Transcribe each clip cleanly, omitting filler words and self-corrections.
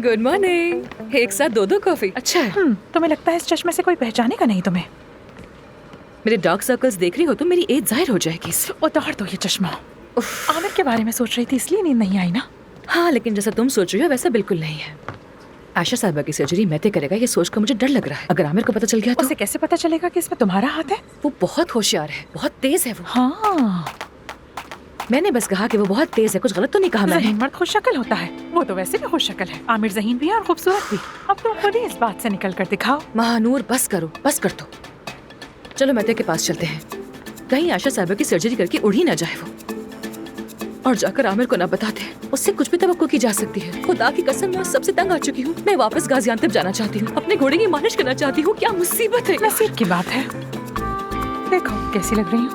Good morning. एक साथ दो कॉफी अच्छा है। तुम्हें लगता है इस चश्मे से कोई पहचानेगा नहीं तुम्हें? मेरे डार्क सर्कल्स देख रही हो तो मेरी एज जाहिर हो जाएगी इससे। उतार दो ये चश्मा। आमिर के बारे में सोच रही थी इसलिए नींद नहीं आई ना? हाँ, लेकिन जैसा तुम सोच रही हो वैसा बिल्कुल नहीं है। आयशा साहिबा की सर्जरी मैं करेगा ये सोचकर मुझे डर लग रहा है। अगर आमिर को पता चल गया तो उसे कैसे पता चलेगा कि इसमें तुम्हारा हाथ है? वो बहुत होशियार है, बहुत तेज है वो। हाँ, मैंने बस कहा कि वो बहुत तेज है, कुछ गलत तो नहीं कहा मैंने। ज़हीन मर्द खुश शक्ल होता है, वो तो वैसे भी खुश शक्ल है। आमिर ज़हीन भी है और खूबसूरत भी। अब तुम खुद ही इस बात से निकल कर दिखाओ। महानूर बस करो, बस कर दो। चलो मेहते के पास चलते हैं, कहीं आयशा साहिबा की सर्जरी करके उड़ ही ना जाए वो, और जाकर आमिर को ना बताते। उससे कुछ भी तवक्को की जा सकती है। खुदा की कसम मैं सबसे तंग आ चुकी हूँ। मैं वापस गाजियाबाद जाना चाहती हूँ, अपने घोड़े की मालिश करना चाहती हूँ। क्या मुसीबत है। नसीब की बात है। देखो कैसी लग रही हूँ?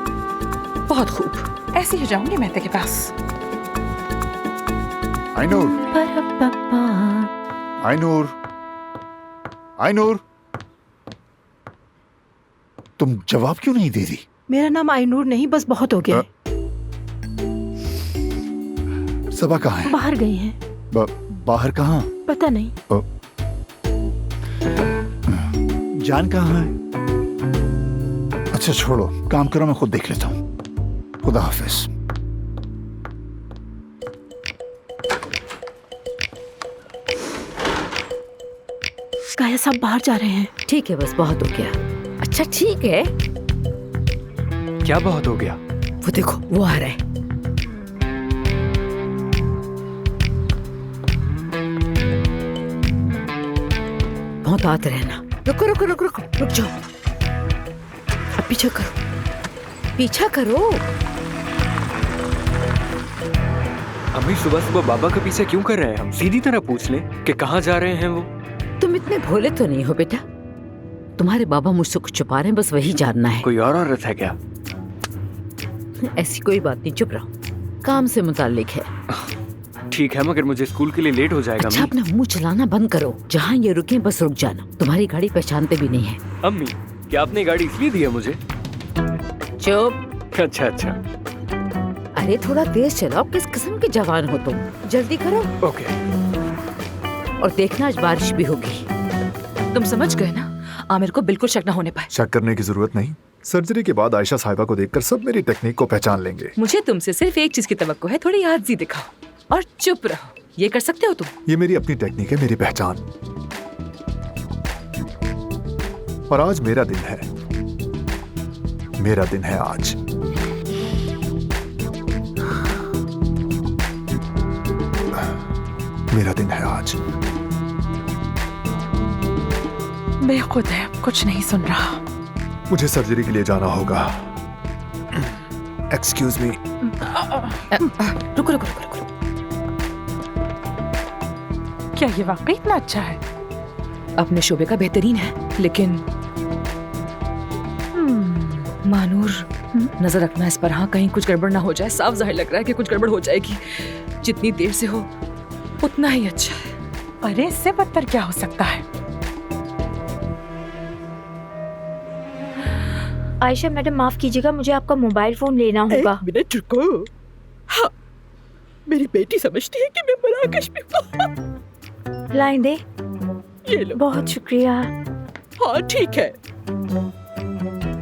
बहुत खूब। ऐसी ही जाऊंगी मेहते के पास। आइनूर, आइनूर, आइनूर, तुम जवाब क्यों नहीं दे रही? मेरा नाम आइनूर नहीं, बस बहुत हो गया। सबा कहाँ है? बाहर गई हैं। बाहर कहाँ? पता नहीं। जान कहाँ है? अच्छा छोड़ो, काम करो, मैं खुद देख लेता हूँ। खुदा हाफिज। काया साहब बाहर जा रहे हैं। ठीक है, बस बहुत हो गया। अच्छा ठीक है। क्या बहुत हो गया? वो देखो वो आ रहा है। बहुत आते रहना। रुको रुको रुको रुको, रुक जाओ। अब पीछा करो, पीछा करो। अम्मी सुबह सुबह बाबा का पीछे क्यों कर रहे हैं? हम सीधी तरह पूछ लें कि कहाँ जा रहे हैं वो। तुम इतने भोले तो नहीं हो बेटा। तुम्हारे बाबा मुझसे कुछ छुपा रहे हैं, बस वही जानना है। कोई और औरत है क्या? ऐसी कोई बात नहीं, चुप रहो। काम से मुताल्लिक है। ठीक है, मगर मुझे स्कूल के लिए लेट हो जाएगा। अच्छा अपना मुंह चलाना बंद करो। जहाँ ये रुके बस रुक जाना। तुम्हारी गाड़ी पहचानते भी नहीं है। अम्मी, क्या आपने गाड़ी इसलिए दी है मुझे? चुप। अच्छा अच्छा। अरे थोड़ा तेज चलाओ, किस किस्म के जवान हो तुम। जल्दी करो। ओके। और देखना आज बारिश भी होगी। तुम समझ गए ना? आमिर को बिल्कुल शक न होने पाए। शक करने की जरूरत नहीं। सर्जरी के बाद आयशा साहिबा को देखकर सब मेरी टेक्निक को पहचान लेंगे। मुझे तुमसे सिर्फ एक चीज की तवक्को है, थोड़ी आज़ी दिखाओ और चुप रहो। ये कर सकते हो तुम? ये मेरी अपनी टेक्निक है, मेरी पहचान। और आज मेरा दिन है, मेरा दिन है आज। मेरा दिन है आज। बेखुद है, कुछ नहीं सुन रहा। मुझे सर्जरी के लिए जाना होगा। Excuse me. रुको रुको रुको रुको। क्या ये वाकई इतना अच्छा है? अपने शोबे का बेहतरीन है, लेकिन मानूर नजर रखना इस पर। हाँ, कहीं कुछ गड़बड़ ना हो जाए। साफ जाहिर लग रहा है कि कुछ गड़बड़ हो जाएगी। जितनी देर से हो उतना ही अच्छा है। अरे इससे बदतर क्या हो सकता है? आयशा मैडम माफ कीजिएगा, मुझे आपका मोबाइल फोन लेना होगा। मिनट रुको। हाँ, मेरी बेटी समझती है कि मैं मराकश में हूँ। लाइन दे। ये लो। बहुत शुक्रिया। हाँ ठीक है।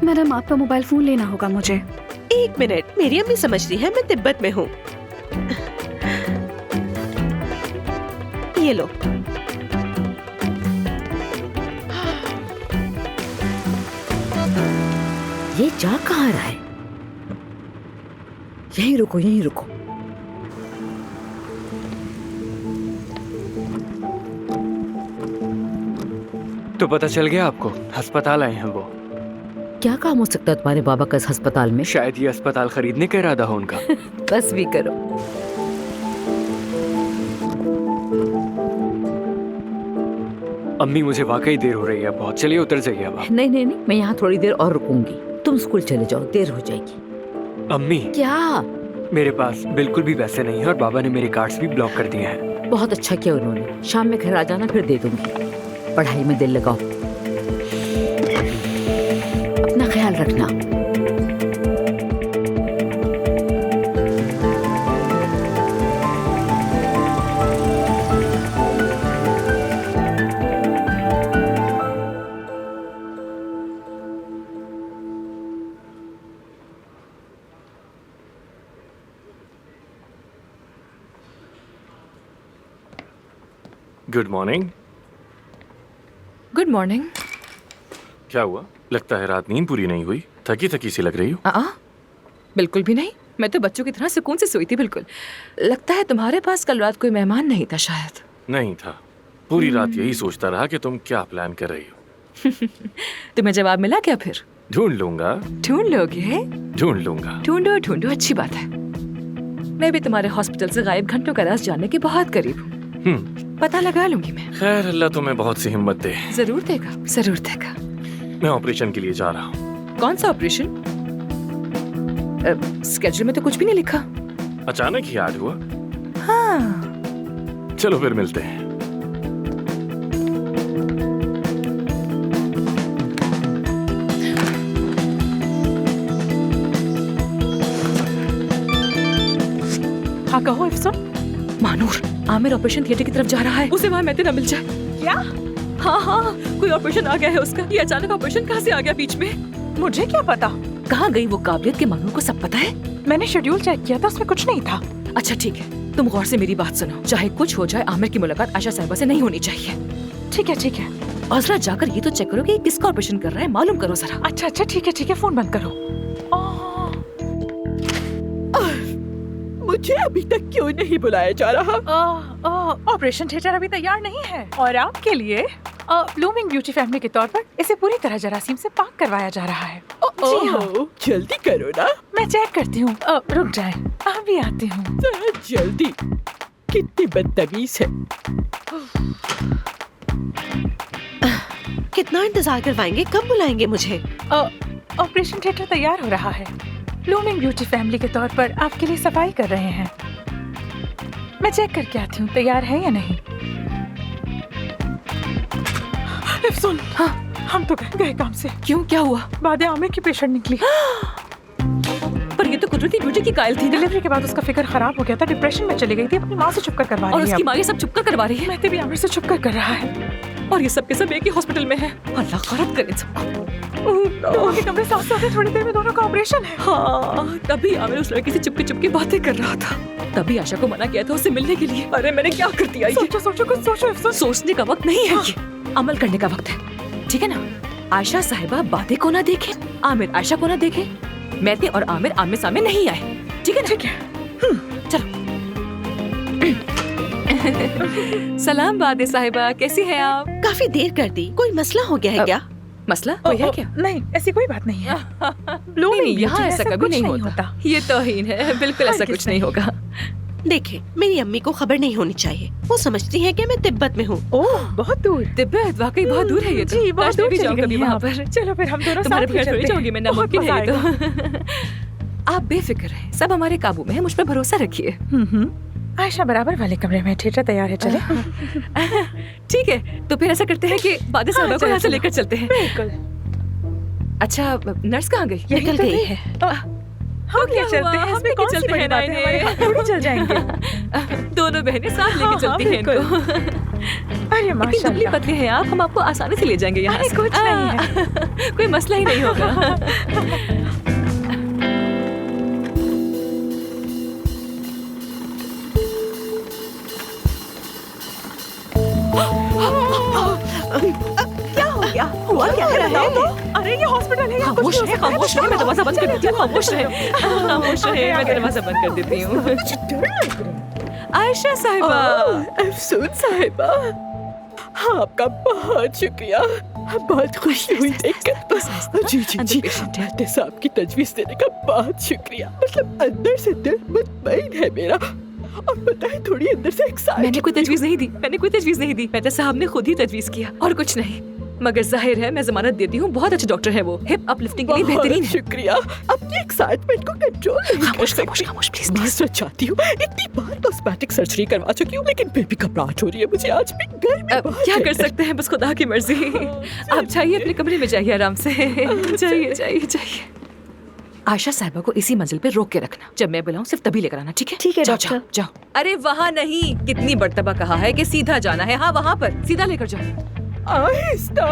मैडम आपका मोबाइल फोन लेना होगा मुझे। एक मिनट, मेरी अम्मी समझती है मैं तिब्बत में हूँ। ये लो। ये जा कहाँ रहा है? यहीं रुको, यहीं रुको। तो पता चल गया आपको? अस्पताल आए हैं वो। क्या काम हो सकता है तुम्हारे बाबा का इस अस्पताल में? शायद ये अस्पताल खरीदने का इरादा हो उनका। बस भी करो। अम्मी मुझे वाकई देर हो रही है बहुत। चलिए उतर जाइए अब आप। नहीं नहीं नहीं, मैं यहाँ थोड़ी देर और रुकूंगी। तुम स्कूल चले जाओ, देर हो जाएगी। अम्मी, क्या? मेरे पास बिल्कुल भी पैसे नहीं है और बाबा ने मेरे कार्ड्स भी ब्लॉक कर दिए हैं। बहुत अच्छा किया उन्होंने। शाम में घर आ जाना, फिर दे दूंगी। पढ़ाई में दिल लगाओ, अपना ख्याल रखना। Good morning. Good morning. क्या हुआ? लगता है रात नींद पूरी नहीं हुई, थकी थकी सी लग रही हो। बिल्कुल भी नहीं, मैं तो बच्चों की तरह सुकून से सोई थी। बिल्कुल। लगता है तुम्हारे पास कल रात कोई मेहमान नहीं था शायद। नहीं था, पूरी रात यही सोचता रहा कि तुम क्या प्लान कर रही हो। तुम्हें जवाब मिला क्या फिर? ढूंढ लूंगा। ढूंढ लोगे? ढूंढ लूंगा। ढूंढो ढूंढो, अच्छी बात है। मैं भी तुम्हारे हॉस्पिटल से गायब घंटों का राज जानने के बहुत करीब हूँ। पता लगा लूंगी मैं। खैर, अल्लाह तुम्हें बहुत सी हिम्मत दे। जरूर देगा, जरूर देगा। मैं ऑपरेशन के लिए जा रहा हूँ। कौन सा ऑपरेशन? स्केड्यूल में तो कुछ भी नहीं लिखा। अचानक ही याद हुआ। हाँ। चलो फिर मिलते हैं। हाँ कहो इफ्सुन। मानूर, आमिर ऑपरेशन थिएटर की तरफ जा रहा है। उसे वहाँ मैते न मिल जाए। क्या? हाँ, कोई ऑपरेशन आ गया है उसका। ये अचानक ऑपरेशन कहाँ से आ गया बीच में? मुझे क्या पता? कहाँ गई वो काबिलियत के मानूर को सब पता है? मैंने शेड्यूल चेक किया था, उसमें कुछ नहीं था। अच्छा ठीक है, तुम गौर से मेरी बात सुनो। चाहे कुछ हो जाए, आमिर की मुलाकात आयशा साहिबा से नहीं होनी चाहिए। ठीक है ठीक है। और जरा जाकर ये तो चेक करो कि किसका ऑपरेशन कर रहा है, मालूम करो जरा। अच्छा ठीक है, फोन बंद करो। मुझे अभी तक क्यों नहीं बुलाया जा रहा? ऑपरेशन थिएटर अभी तैयार नहीं है और आपके लिए ब्लूमिंग ब्यूटी फैमिली के तौर पर इसे पूरी तरह जरासीम से पाक करवाया जा रहा है। जी हाँ। जल्दी करो ना। मैं चेक करती हूँ। रुक जाए, अभी आती हूँ। जरा जल्दी। कितनी बदतमीज है। कितना इंतजार करवाएंगे? कब बुलाएंगे मुझे? ऑपरेशन थिएटर तैयार हो रहा है। ब्लूमिंग ब्यूटी फैमिली के तौर पर आपके लिए सफाई कर रहे हैं। मैं चेक करके आती हूँ तैयार है या नहीं। सुन, हाँ, हम तो गए काम से। क्यों, क्या हुआ? बाद आमिर की पेशेंट निकली। पर ये तो कुदरती ड्यूटी की कायल थी। डिलीवरी के बाद उसका फिगर खराब हो गया था, डिप्रेशन में चली गई थी, अपनी माँ से छुपकर करवा रही है। और उसकी माँ ये सब छुपकर करवा रही है। मैं भी आमिर से छुपकर कर रहा है। और ये सब के सब एक ही हॉस्पिटल में है। अल्लाह खैरत करे सबको। दोनों के कमरे साथ साथ हैं, थोड़ी देर में दोनों का ऑपरेशन है। हाँ, तभी आमिर उस लड़की से चुपके बातें कर रहा था। तभी आशा को मना किया था उससे मिलने के लिए। अरे मैंने क्या कर दिया? सोचो कुछ सोचो। सोचने का वक्त नहीं है ये, अमल करने का वक्त है। ठीक है ना? आयशा साहिबा बातें को ना देखे, आमिर आयशा को ना देखे, मैते और आमिर आमने सामने नहीं आए। ठीक है ना? ठीक है। चलो। सलाम बादे साहिबा, कैसी हैं आप? काफी देर कर दी। कोई मसला हो गया है क्या? मसला कोई है क्या? नहीं, ऐसी कोई बात नहीं है। नहीं, यहाँ ऐसा कभी नहीं होता। ये तौहीन है, बिल्कुल ऐसा कुछ नहीं होगा। देखे, मेरी अम्मी को खबर नहीं होनी चाहिए। वो समझती है कि मैं तिब्बत में हूँ। ओह, बहुत दूर। तिब्बत वाकई बहुत दूर है ये तो। जी, बहुत दूर जाऊँ कभी वहाँ पर। चलो फिर हम दोनों तुम्हारे साथ ही घर थोड़ी चलते जाऊंगी मैं, नामुमकिन है ये तो। आप बेफिक्र हैं, सब हमारे काबू में है, मुझ पर भरोसा रखिए। आयशा बराबर वाले कमरे में, थिएटर तैयार है, चले? ठीक है, तो फिर ऐसा करते हैं कि बादे साहिबा को यहाँ से लेकर चलते हैं। बिल्कुल। अच्छा, नर्स कहाँ गई? निकल गई है। हम क्या चलते हैं, इसमें कौन सी बड़ी बात है, हमारे हाथ थोड़ी चल जाएंगे। दोनों बहनें साथ लेके चलती हैं इनको। अरे इतनी दुबली माशाल्लाह। पतली हैं आप, हम आपको आसानी से ले जाएंगे यहाँ अरे से। कुछ नहीं है। कोई मसला ही नहीं होगा। क्या हो गया? हुआ क्या है? अरे ये हॉस्पिटल है, यहाँ कुछ खामोश नहीं रहे, हो सकता। खामोश रहे, मैं दरवाजा बंद कर देती हूँ। खामोश रहे, खामोश रहे, मैं दरवाजा बंद कर देती हूँ। आयशा साहिबा। अफसून साहिबा, आपका बहुत शुक्रिया। बहुत खुशी हुई देखकर। जी अंदर पेशेंट है। मैंने साहब की तजवीज देने का बहुत शुक्रिया। मतलब अंदर से दिल मुतमईन है मेरा। और पता है, थोड़ी अंदर से एक्साइटेड। मैंने कोई तजवीज नहीं दी, मैंने कोई तजवीज नहीं दी। मेहता साहब ने खुद ही तजवीज किया और कुछ नहीं। मगर जाहिर है मैं जमानत देती हूँ, बहुत अच्छे डॉक्टर है वो, हिप अपलिफ्टिंग के लिए बेहतरीन है। शुक्रिया। अपनी एक्साइटमेंट को कंट्रोल नहीं कर खामोश, सकती। खामोश, खामोश, प्लीज, मैं प्लीज। सच चाहती हूँ, इतनी बार कॉस्मेटिक सर्जरी करवा चुकी हूँ, लेकिन फिर भी घबराहट हो रही है मुझे आज भी। क्या कर सकते हैं, बस खुदा की मर्जी। आप जाइए अपने कमरे में, जाइए आराम से। जाइए जाइए जाइए। आयशा साहिबा को इसी मंजिल पे रोक के रखना, जब मैं बुलाऊं सिर्फ तभी लेकर आना। ठीक है? ठीक है, जाओ डॉक्टर। जाओ जाओ। अरे वहाँ नहीं, कितनी मर्तबा कहा है कि सीधा जाना है। हाँ, वहाँ पर सीधा लेकर जाओ। आहिस्ता।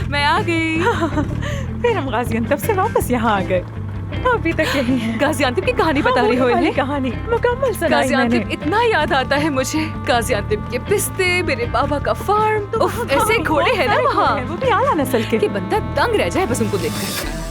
मैं आ गई। फिर हम गाजियाबाद से वापस यहाँ आ गए। अभी तक यही है। गाजियांतिप की कहानी बता रही हो वाली इन्हें? कहानी मुकम्मल सुनाई मैंने। गाजियांतिप इतना याद आता है मुझे। गाजियांतिप के पिस्ते, मेरे बाबा का फार्म, उफ, ऐसे घोड़े हैं ना वहाँ वो भी आला नस्ल के। कि बंदा दंग रह जाए बस उनको देखकर।